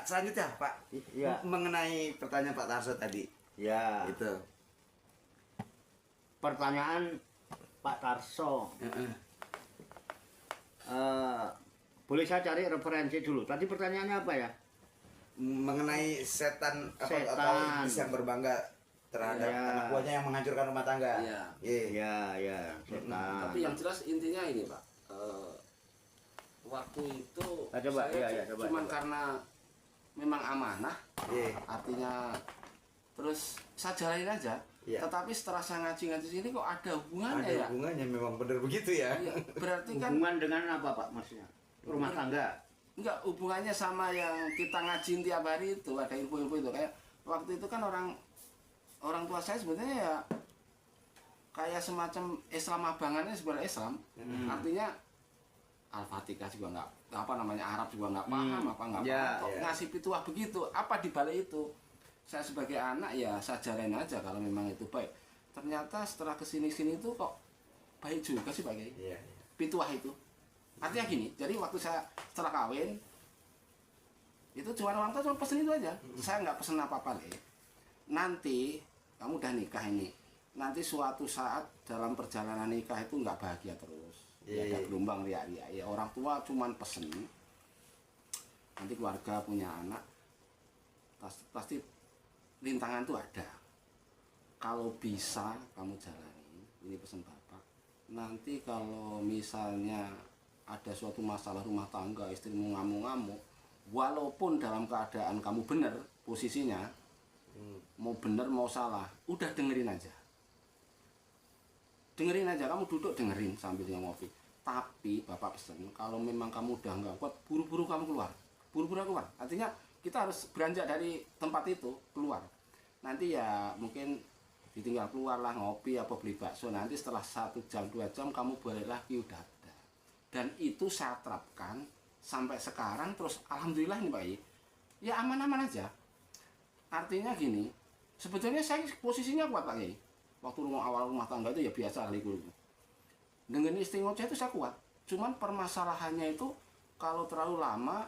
Selanjutnya Pak, ya. Mengenai pertanyaan Pak Tarso tadi. Ya. Itu. Pertanyaan Pak Tarso. Boleh saya cari referensi dulu. Tadi pertanyaannya apa ya? Mengenai setan, Setan. atau iblis yang berbangga terhadap anak buahnya yang menghancurkan rumah tangga. Iya. Iya, setan. Tapi yang jelas intinya ini Pak, waktu itu coba, saya cuman karena memang amanah, artinya terus saya jalanin aja. Tetapi setelah saya ngaji sini kok ada hubungannya ya? Ada hubungannya, memang benar begitu ya. Iya, berarti kan hubungan dengan apa Pak maksudnya? Rumah tangga? Enggak, hubungannya sama yang kita ngajiin tiap hari itu, ada info-info itu. Kayak waktu itu kan orang tua saya sebenarnya ya kayak semacam Islam abangannya sebenarnya Islam. Artinya Al-Fatihah juga nggak, apa namanya, Arab juga nggak paham, nggak paham, kok ngasih pituah begitu, apa di balik itu. Saya sebagai anak ya saya jalanin aja kalau memang itu baik. Ternyata setelah kesini-sini itu kok baik juga sih Pak Kiai. Pituah itu. Artinya gini, jadi waktu saya setelah kawin, itu cuma orang tua cuma pesen itu aja. Saya nggak pesen apa-apa nih. Nanti kamu udah nikah ini, nanti suatu saat dalam perjalanan nikah itu nggak bahagia terus. Ada gelombang riak-riak. Ya orang tua cuma pesen. Nanti keluarga punya anak, pasti rintangan itu ada. Kalau bisa kamu jalani, ini pesan bapak. Nanti kalau misalnya ada suatu masalah rumah tangga, istrimu ngamuk-ngamuk, walaupun dalam keadaan kamu benar posisinya, mau benar mau salah, udah dengerin aja. Dengerin aja, kamu duduk dengerin sambil ngopi. Tapi bapak pesan, kalau memang kamu udah nggak kuat, buru-buru kamu keluar. Buru-buru keluar. Artinya kita harus beranjak dari tempat itu keluar. Nanti ya mungkin ditinggal keluar lah ngopi apa beli bakso. Nanti setelah 1 jam 2 jam kamu balik lagi udah ada. Dan itu saya terapkan sampai sekarang, terus alhamdulillah ini Pak I, ya aman-aman aja. Artinya gini, sebetulnya saya posisinya kuat Pak I. Waktu awal rumah tangga itu ya biasa likur. Dengan istri ngoceh itu saya kuat. Cuman permasalahannya itu kalau terlalu lama,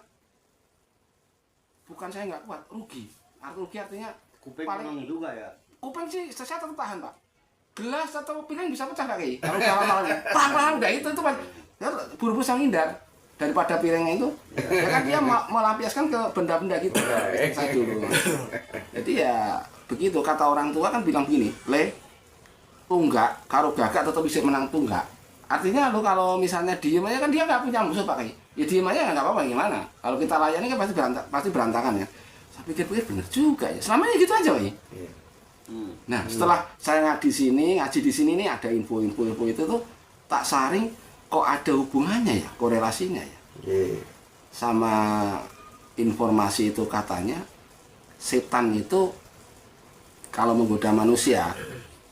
bukan saya nggak kuat, rugi. Rugi artinya kuping paling juga ya. Kuping sih saya tetap tahan Pak. Gelas atau piring bisa pecah nggak Ki? Kalau malam-malam, pelan-pelan udah itu Pak. Ya, buru-buru saya ngindar daripada piringnya itu. Ya kan dia melampiaskan ke benda-benda gitu. Saya dulu. Jadi ya begitu kata orang tua kan bilang begini, tunggak, karo gagak tetap bisa menang tunggak. Artinya lu kalau misalnya diem aja kan dia nggak punya musuh Pak Kiai. Ya diem aja nggak apa-apa gimana. Kalau kita layani kan pasti berantakan ya. Saya pikir-pikir bener juga ya. Selamanya gitu aja Pak Kiai. Nah setelah saya ngaji di sini nih ada info-info itu tuh tak saring kok ada hubungannya ya, korelasinya ya. Sama informasi itu katanya setan itu kalau menggoda manusia,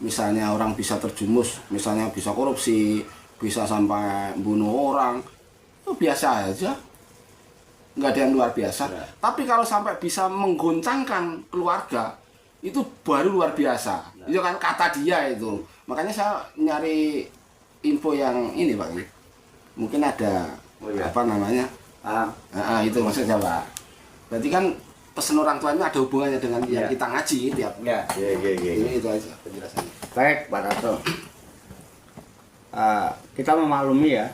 misalnya orang bisa terjumus, misalnya bisa korupsi, bisa sampai bunuh orang, itu biasa aja, nggak ada yang luar biasa. Tapi kalau sampai bisa menggoncangkan keluarga, itu baru luar biasa. Itu kan kata dia itu. Makanya saya nyari info yang ini Pak, mungkin ada apa namanya? Itu maksudnya Pak. Berarti kan pesan orang tuanya ada hubungannya dengan yang kita ngaji tiap. Ini itu aja penjelasannya. Baik Pak Tarso. Kita memaklumi ya,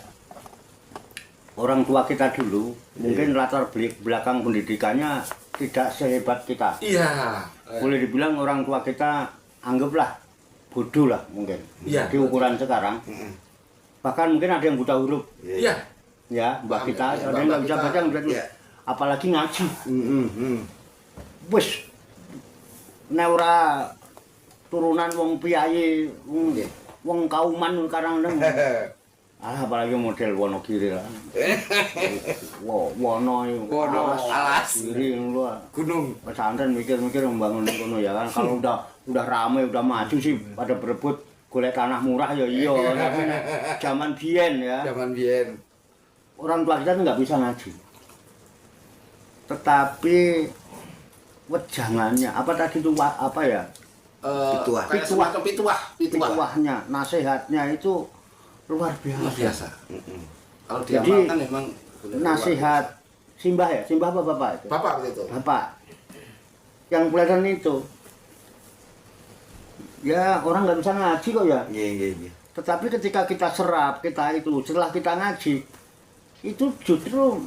orang tua kita dulu mungkin latar belakang pendidikannya tidak sehebat kita. Iya. Boleh dibilang orang tua kita anggaplah bodoh lah mungkin di ukuran sekarang. Bahkan mungkin ada yang buta huruf. Iya. ya, mbah Paham, kita, ya, ada yang nggak mbah bisa kita, baca, nggak bisa iya. apalagi ngaji. Hmm. Wis nek ora turunan wong piyayi, Nggih. wong kauman kadang-kadang. Apalagi model Wonogiri lah. Wono alas. kiri lho. Gunung. Pesantren mikir-mikir membangun kono ya kan. Kalau udah rame, udah maju sih pada berebut golek tanah murah ya iya. Tapi zaman biyen ya. Zaman biyen. Orang tua kita tuh nggak bisa ngaji. Tetapi wejangannya apa tadi itu apa ya? Pituah. Kayak semacam pituah. Pituahnya, nasihatnya itu luar Luar biasa. biasa. Kalau diamalkan memang Nasihat Simbah ya? Simbah apa bapak itu? Bapak begitu. Bapak. Yang kelihatan itu. Ya orang nggak bisa ngaji kok ya. Iya. Tetapi ketika kita serap, kita itu setelah kita ngaji, itu justru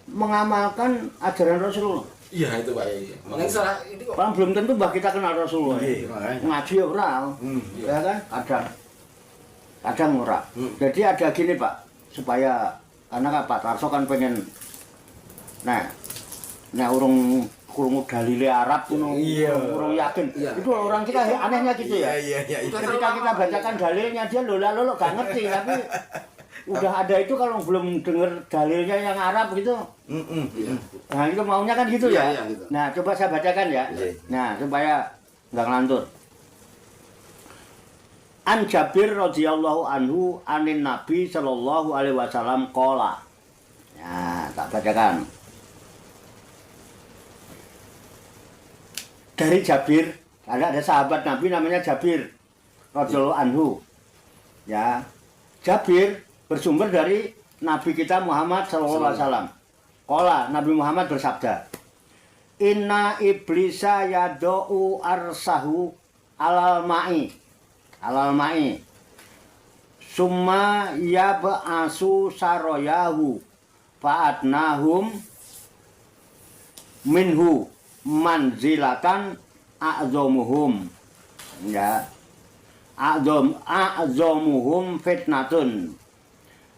mengamalkan ajaran Rasulullah. Iya itu Pak. Mengenai salah ini kok. Orang belum tentu bah kita kenal Rasulullah. Iya, Ya. Ngaji ya orang, ya kan? Kadang ora. Jadi ada gini Pak, supaya karena Pak Tarso kan pengen, nah urung krungu dalile Arab kuno, Iya. urung yakin. Iya. Itu orang kita anehnya gitu ya. Iya. Ketika kita bacakan dalilnya dia lo gak ngerti, tapi udah ada itu kalau belum denger dalilnya yang Arab gitu. Iya. Nah itu maunya kan gitu ya. Iya, gitu. Nah coba saya bacakan ya. Iya. Nah supaya nggak ngelantur. An Jabir radhiyallahu anhu anin Nabi sallallahu alaihi wasallam qala. Ya, tak bacakan. Dari Jabir, ada sahabat Nabi namanya Jabir radhiyallahu anhu. Ya. Jabir bersumber dari Nabi kita Muhammad sallallahu alaihi wasallam. Qala, Nabi Muhammad bersabda, "Inna iblisa yad'u arsahu alal ma'i." Alal ma'i. Summa yab'asu saroyahu fa'adnahum minhu manzilatan a'zomuhum. Ya. A'zomuhum fitnatun.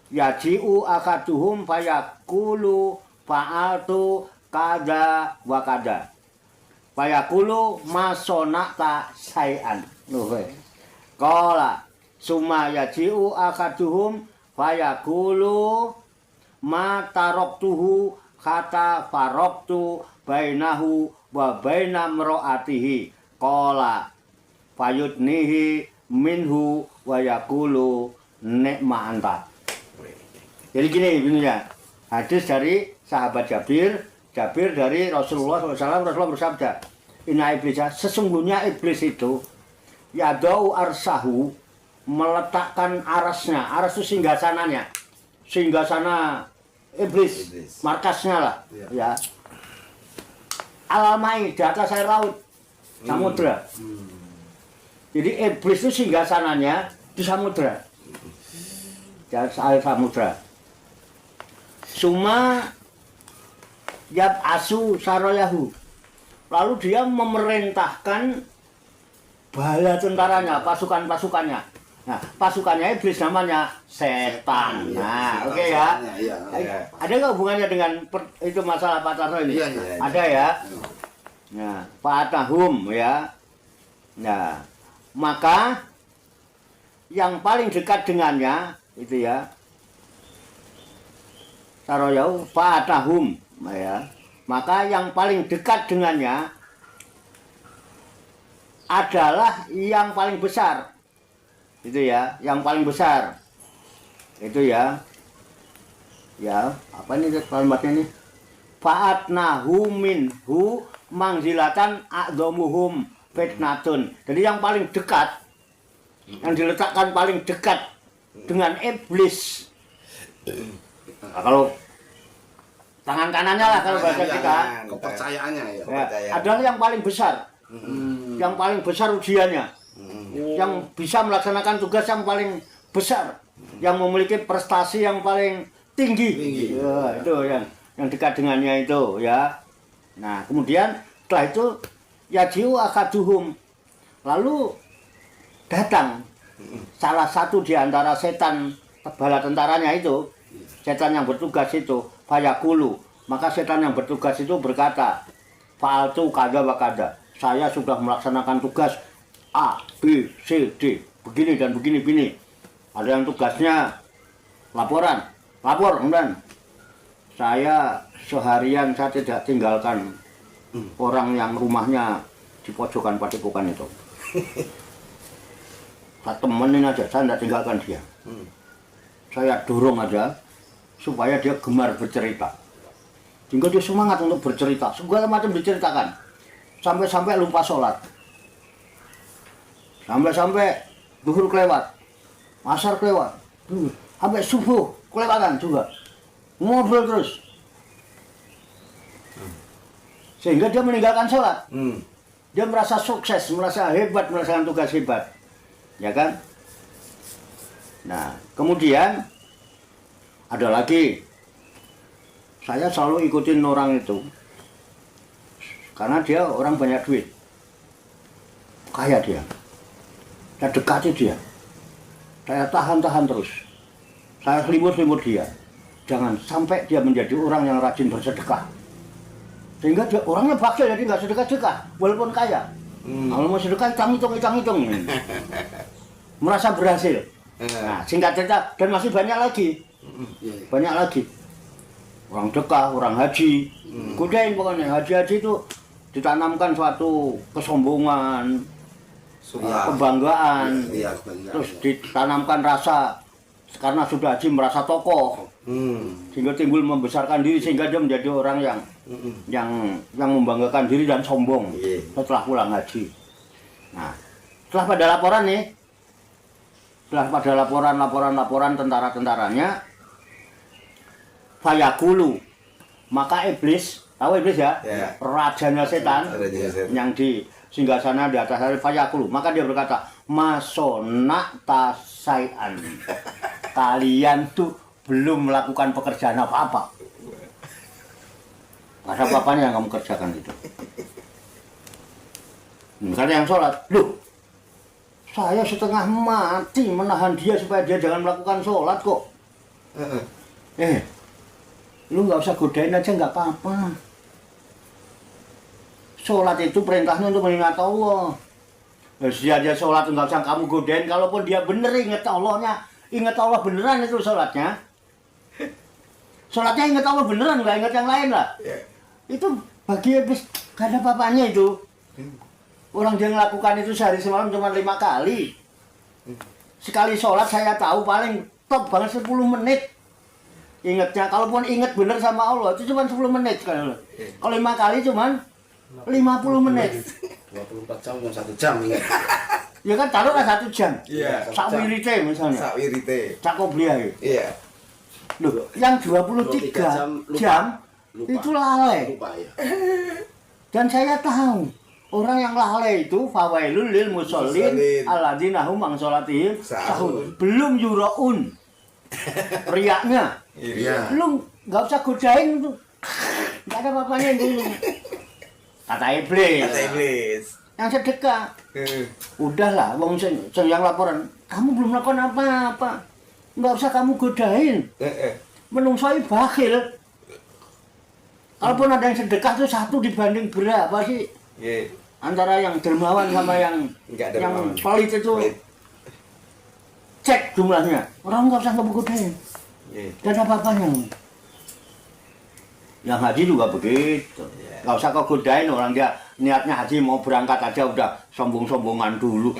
Yaji'u akaduhum fayakulu fa'altu kada wa kada. Fayakulu masonakta say'an. Qala summa yaji'u akaduhum fayakulu ma taroktuhu kata faroktu bainahu wa baina mro'atihi. Qala fayudnihi minhu wa yakulu ni'ma anta. Jadi gini ya. Hadis dari sahabat Jabir dari Rasulullah SAW. Rasulullah bersabda, "Inna iblisa, sesungguhnya iblis itu yadau arsahu, meletakkan arasnya. Aras itu singgasananya. Singgasana iblis. Markasnya lah. Ya. Alamai, di atas air laut. Samudra. Jadi iblis itu singgasananya di samudra. Di atas air samudra. Suma yab asu saroyahu. Lalu dia memerintahkan bala tentaranya, pasukan-pasukannya. Nah, pasukannya iblis namanya setan. Nah, oke ya. Ada nggak hubungannya dengan itu masalah Pak Tarso ini? Iya. Ada ya. Nah, Fatahum ya. Nah, maka yang paling dekat dengannya itu ya. Saroyau Fatahum ya. Maka yang paling dekat dengannya adalah yang paling besar. Itu ya, yang paling besar. Itu ya. Ya, apa ini kalimatnya ini? Fa'atnahu minhu mangzilatan a'dhamuhum fitnatun. Jadi yang paling dekat, yang diletakkan paling dekat dengan iblis. Nah, kalau tangan kanannya lah kalau bahasa kita, Kepercayaannya ya. adalah yang paling besar. Yang paling besar ujiannya. Yang bisa melaksanakan tugas yang paling besar, yang memiliki prestasi yang paling tinggi. Ya, itu yang dekat dengannya itu ya. Nah, kemudian setelah itu yajiu akaduhum. Lalu datang salah satu di antara setan bala tentaranya itu Setan yang bertugas itu fayaqulu, maka setan yang bertugas itu berkata, fa'altu kada wa kada. Saya sudah melaksanakan tugas A, B, C, D, begini dan begini. Ada yang tugasnya lapor, kemudian saya seharian saya tidak tinggalkan orang yang rumahnya di pojokan padepokan itu. Saya temenin aja, saya tidak tinggalkan dia. Saya dorong aja supaya dia gemar bercerita. Sehingga dia semangat untuk bercerita, segala macam diceritakan. Sampai-sampai lupa sholat. Sampai-sampai zuhur kelewat, asar kelewat, sampai subuh kelewatan juga. Ngobrol terus. Sehingga dia meninggalkan sholat. Dia merasa sukses, merasa hebat, melaksanakan tugas hebat. Ya kan? Nah, kemudian ada lagi. Saya selalu ikutin orang itu. Karena dia orang banyak duit. Kaya dia. Saya dekati dia. Saya tahan terus. Saya selimut dia. Jangan sampai dia menjadi orang yang rajin bersedekah. Sehingga dia orangnya bakhil, jadi nggak sedekah-sedekah, walaupun kaya. Kalau mau sedekah, hitung-hitung. Merasa berhasil. Nah, singkat cerita, dan masih banyak lagi. Banyak lagi. Orang dekah, orang haji. Godain pokoknya, haji-haji itu ditanamkan suatu kesombongan, kebanggaan. Terus ditanamkan rasa, karena sudah haji merasa tokoh. Sehingga timbul membesarkan diri, sehingga dia menjadi orang yang membanggakan diri dan sombong setelah pulang haji. Nah, setelah pada laporan nih, setelah pada laporan tentara-tentaranya, fayaqulu, maka iblis, tahu iblis ya? Rajanya setan yang di singgasana di atas hari, fayaqulu, maka dia berkata, masona tasai'an, kalian tuh belum melakukan pekerjaan apa-apa. Gak ada apa-apanya yang kamu kerjakan itu. Misalnya yang sholat, loh, saya setengah mati menahan dia supaya dia jangan melakukan sholat kok. Lu nggak usah godain aja, nggak apa-apa. Sholat itu perintahnya untuk mengingat Allah. Dia sholat nggak usah kamu godain. Kalaupun dia bener ingat Allahnya, ingat Allah beneran itu sholatnya. Sholatnya ingat Allah beneran, nggak ingat yang lain lah. Itu bagi habis gak ada apa-apanya itu. Orang dia melakukan itu sehari semalam cuma 5 kali. Sekali sholat saya tahu paling top banget 10 menit. Ingatnya, kalaupun ingat bener sama Allah itu cuma 10 menit. Kalau 5 kali cuma 50 menit. 24 jam yang 1 jam ingat. Ya kan taruhlah 1 jam. Iya. Sakwirite misalnya. Sakwirite. Cakobliah. Iya. Loh, yang 23 jam itu lalai. Dan saya tahu orang yang lalai itu fawailul lil musallin alladzina hum an sholatihim sahun. Belum yuraun. Riaknya. Iya. Belum, nggak usah godain itu. Nggak ada apa-apanya itu. Kata iblis. Yang sedekah. Udahlah, wong yang laporan, kamu belum melakukan apa-apa. Nggak usah kamu godain. Menungsoi bakhil. Kalaupun ada yang sedekah itu 1 dibanding berapa sih? Antara yang dermawan sama yang pelit itu. Cek jumlahnya. Orang nggak usah kamu godain. Gak ada apa-apanya. Yang haji juga begitu. Nggak usah kau godain, orang dia niatnya haji mau berangkat aja udah sombong-sombongan dulu.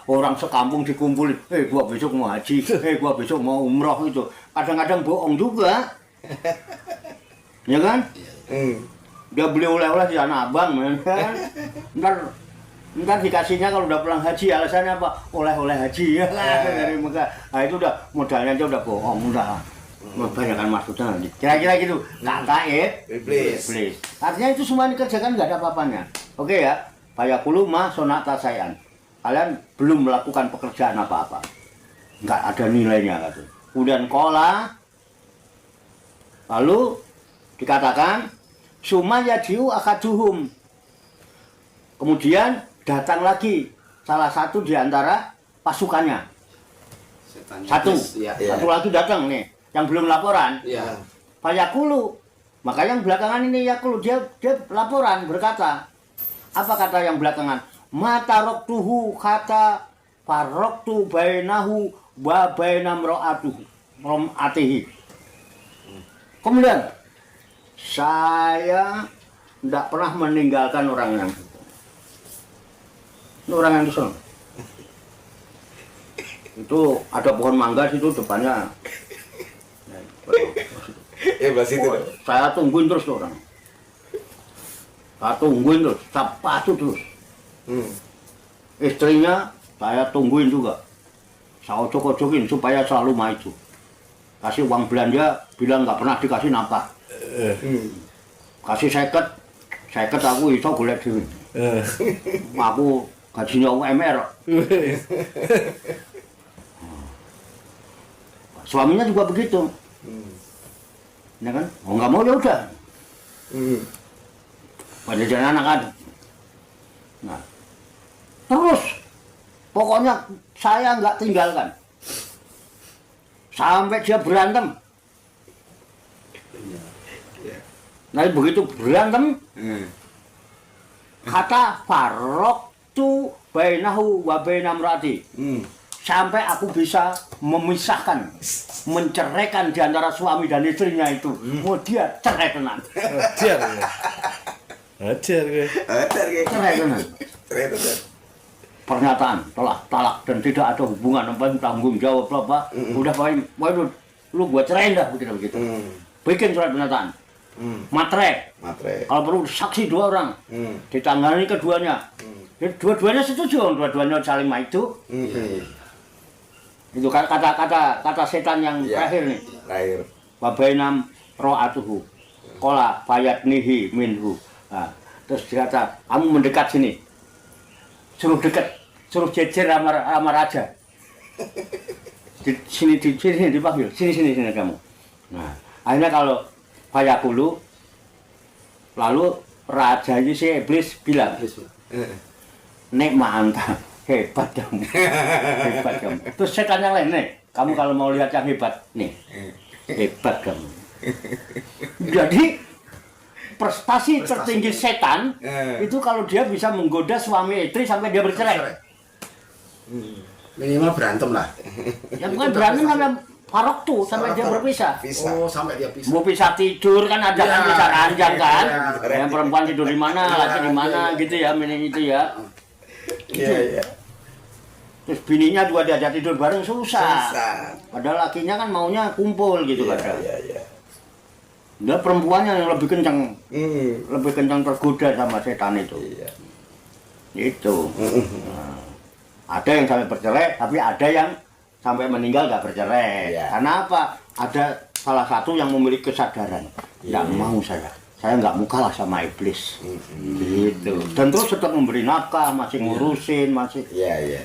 Orang sekampung dikumpulin, gua besok mau haji, gua besok mau umroh itu. Kadang-kadang bohong juga. Ya kan? Dia beli oleh-oleh di Tanah Abang, kan? Ntar dikasihnya kalau udah pulang haji, alasannya apa? Oleh-oleh haji ya dari Mekah. Nah itu udah modalnya aja udah bohong, udah kebanyakan maksudnya. Kira-kira gitu. Kata iblis. Artinya itu semua dikerjakan nggak ada apa-apanya. Oke ya. Fayaqulu ma sonata sayan. Kalian belum melakukan pekerjaan apa-apa. Nggak ada nilainya gitu. Kemudian kola, lalu dikatakan sumaya jiu akaduhum. Kemudian datang lagi salah satu di antara pasukannya. Satu lagi datang nih. yang belum laporan. Iya. Pak Yakulu. Maka yang belakangan ini Yakulu dia laporan berkata, apa kata yang belakangan? Mata roktuhu kata faroktu bainahu wa bainam rom'atihi. Kemudian saya tidak pernah meninggalkan orang yang di sana. Itu ada pohon mangga situ depannya. Bahas itu. Saya tungguin terus tuh orang. Saya tungguin terus, saya patuh terus. Istrinya saya tungguin juga. Saya ojok-ojokin supaya selalu maju. Kasih uang belanja, bilang nggak pernah dikasih nafkah. Kasih 50 aku iso golek dhewe. Aku gajinya UMR. Suaminya juga begitu. Ya kan? Oh nggak mau ya udah. Pada jalan anak kan. Nah, terus pokoknya saya nggak tinggalkan sampai dia berantem. Nah begitu berantem, kata farok tu bainahu wa bainam rati. Sampai aku bisa memisahkan, menceraikan di antara suami dan istrinya itu. Mau dia cerai tenan. Ajar gue. Cerai tenan. Pernyataan talak dan tidak ada hubungan apa tanggung jawab apa. Udah waduh, lu gua cerain dah begitu. Bikin surat pernyataan. Matre. Kalau perlu saksi 2 orang. Ditangani keduanya. Dua-duanya setuju, dua-duanya saling maitu. Itu kata setan yang terakhir nih. Babainam ro'atuhu. Kola fayatnihi minhu. Nah, terus dia kata, kamu mendekat sini. Suruh dekat, suruh jejer sama raja. Di sini dipanggil, sini kamu. Nah, akhirnya kalau Pak Yakulu, lalu raja ini si iblis bilang, nek mantap. Hebat kamu. Terus setan yang lain, nih, kamu kalau mau lihat yang hebat, nih, hebat kamu. Jadi prestasi tertinggi setan itu kalau dia bisa menggoda suami istri sampai dia bercerai. Minimal berantem lah. Ya bukan berantem sampai farok tuh, sampai dia berpisah. Oh, sampai dia pisah. Mau pisah tidur kan ada kan pisah ranjang kan. Yang perempuan tidur di mana, laki di mana gitu ya, mending itu ya. Iya. Terus bininya juga diajak tidur bareng susah. Padahal lakinya kan maunya kumpul gitu kadang. Iya. Dia perempuannya yang lebih kencang, lebih kencang tergoda sama setan itu. Iya. Itu. Nah, ada yang sampai bercerai, tapi ada yang sampai meninggal gak bercerai. Iya. Karena apa? Ada salah satu yang memiliki kesadaran. Nggak mau saya nggak mau kalah sama iblis. Gitu. Dan terus tetap memberi nafkah, masih ngurusin, masih. Iya.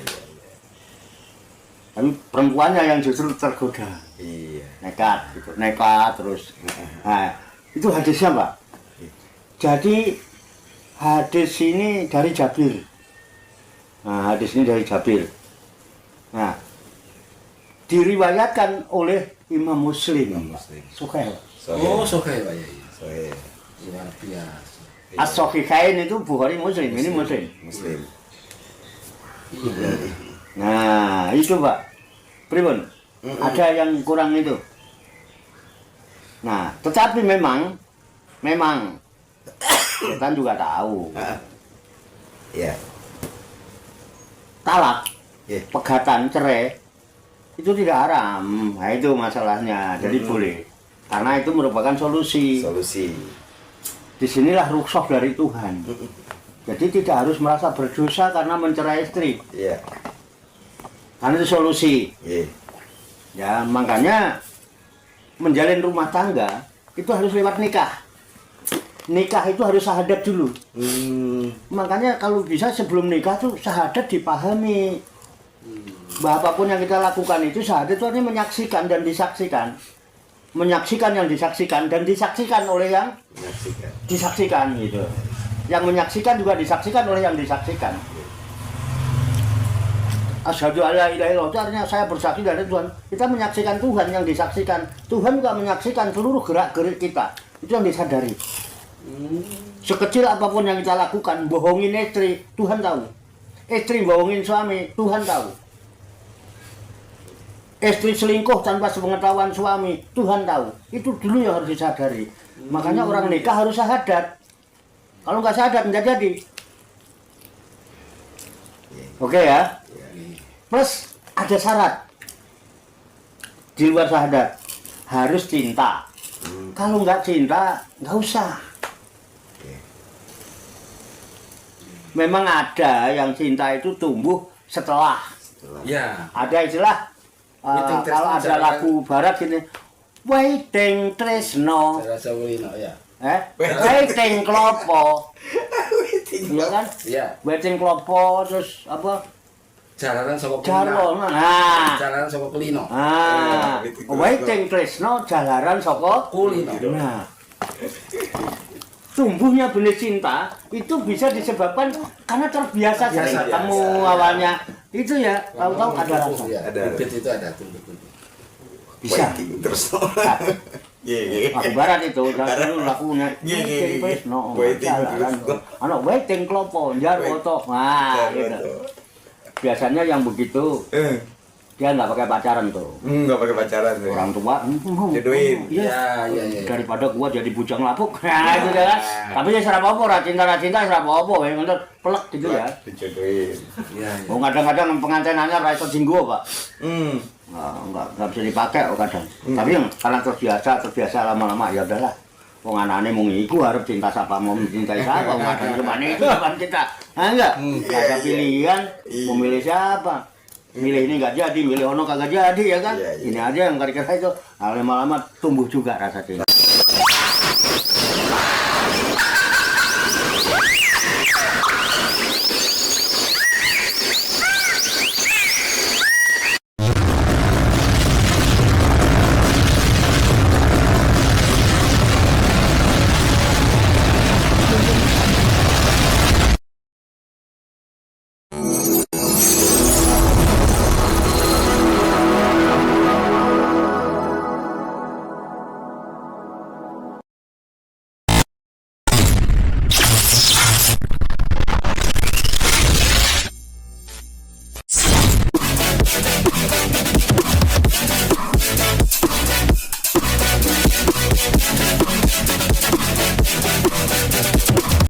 Tapi perempuannya yang justru tergoda. Iya. Nekat terus. Nah, itu hadisnya Pak. Jadi hadis ini dari Jabir. Nah, hadis ini dari Jabir. Nah, diriwayatkan oleh Imam Muslim. Sahih. Oh, sahih Pak ya. Sahih. Luar biasa. As-Sahihain itu Bukhari Muslim, ini Muslim. Nah, itu Pak. Pripun? Ada yang kurang itu. Nah, tetapi memang setan juga tahu. Iya. Talak, Iya. pegatan, cerai itu tidak haram. Nah, itu masalahnya. Jadi boleh. Karena itu merupakan solusi. Disinilah rukhsah dari Tuhan. Jadi tidak harus merasa berdosa karena mencerai istri. Iya. Karena itu solusi. Iya. Ya, makanya menjalin rumah tangga itu harus lewat nikah. Nikah itu harus syahadat dulu. Makanya kalau bisa sebelum nikah tuh syahadat dipahami. Bahwa apapun yang kita lakukan itu syahadat itu artinya menyaksikan dan disaksikan. Menyaksikan yang disaksikan dan disaksikan oleh yang disaksikan gitu. Yang menyaksikan juga disaksikan oleh yang disaksikan. asyhadu alla ilaha illallah itu artinya saya bersaksi dari Tuhan. Kita menyaksikan Tuhan, yang disaksikan Tuhan juga menyaksikan seluruh gerak-gerik kita. Itu yang disadari. Sekecil apapun yang kita lakukan, bohongin istri, Tuhan tahu. Istri bohongin suami, Tuhan tahu. Istri selingkuh tanpa sepengetahuan suami, Tuhan tahu. Itu dulu yang harus disadari. Makanya orang nikah harus syahadat. Kalau nggak syahadat, nggak jadi. Oke ya. Plus ada syarat. Di luar syahadat harus cinta. Kalau nggak cinta, nggak usah. Memang ada yang cinta itu tumbuh setelah. Ya. Ada istilah Waiting Tresno, kalau ada lagu barat gini, waiting tresno, Rasa Wulino ya. waiting klopo, iya kan? Iya. Waiting klopo terus apa? Jalanan saka Jarwo, Kulino. nah, Jalanan saka Kulino. waiting tresno jalaran saka Kulino. Nah, tumbuhnya benih cinta itu bisa disebabkan karena terbiasa sering Biasa, ketemu biasa. awalnya. Itu ya, tahu-tahu ada rasa. Ada. Bibit itu ada tumbuh. Bisa. Terus. Iya. Aku barat itu, dulu lakunya. Iya. Jadi Tresno, Waiting jalaran. Tresno. Ano, waiting klopo, Jarwo toh. Nah, gitu. Biasanya yang begitu dia nggak pakai pacaran tuh. Nggak pakai pacaran tuh. Orang tua Jodohin. iya. Iya. Daripada gua jadi bujang lapuk. Nah, gitu kan. Tapi ya serap apa, ra cinta serap apa, ya ngono pelek gitu ya. Dijodohin. Iya. Oh, kadang-kadang pengantinannya ra iso jinggo, Pak. Nggak bisa dipakai oh, kadang. Tapi yang karena terbiasa lama-lama ya udahlah. Wong anane mung iku arep cinta sapa mau mencintai siapa, wong adane cuma itu bukan kita. Ah enggak. Nggak ada pilihan mau milih siapa. Milih ini nggak jadi, milih ono kagak jadi ya kan. Iya. Ini aja yang kira-kira itu lama-lama tumbuh juga rasa cinta.